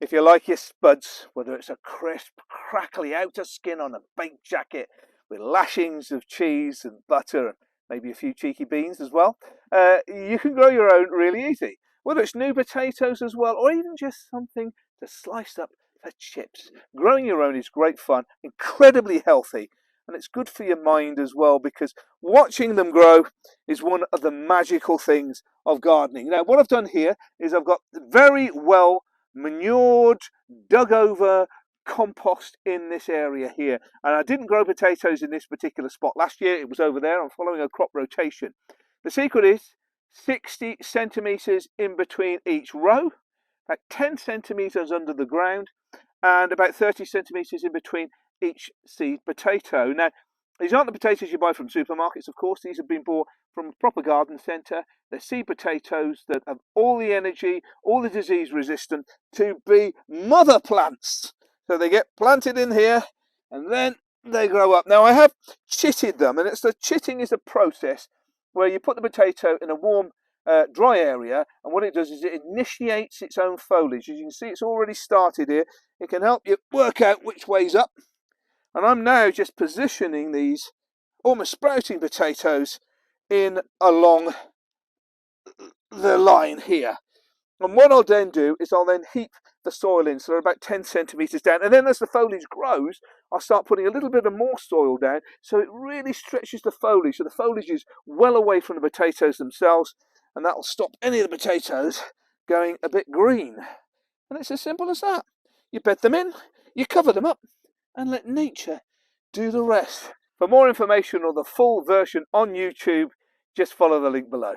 If you like your spuds, whether it's a crisp, crackly outer skin on a baked jacket with lashings of cheese and butter and maybe a few cheeky beans as well, you can grow your own really easy. Whether it's new potatoes as well, or even just something to slice up for chips. Growing your own is great fun, incredibly healthy, and it's good for your mind as well, because watching them grow is one of the magical things of gardening. Now, what I've done here is I've got very well manured, dug over compost in this area here, and I didn't grow potatoes in this particular spot last year. It was over there. I'm following a crop rotation. The secret is 60 centimeters in between each row, about 10 centimeters under the ground, and about 30 centimeters in between each seed potato. Now, these aren't the potatoes you buy from supermarkets, of course. These have been bought from a proper garden centre. They're seed potatoes that have all the energy, all the disease resistant to be mother plants. So they get planted in here and then they grow up. Now, I have chitted them, and chitting is a process where you put the potato in a warm, dry area, and what it does is it initiates its own foliage. As you can see, it's already started here. It can help you work out which way's up. And I'm now just positioning these almost sprouting potatoes in along the line here. And what I'll then do is I'll then heap the soil in, so they're about 10 centimeters down. And then as the foliage grows, I'll start putting a little bit of more soil down, so it really stretches the foliage. So the foliage is well away from the potatoes themselves, and that'll stop any of the potatoes going a bit green. And it's as simple as that. You bed them in, you cover them up, and let nature do the rest. For more information or the full version on YouTube, just follow the link below.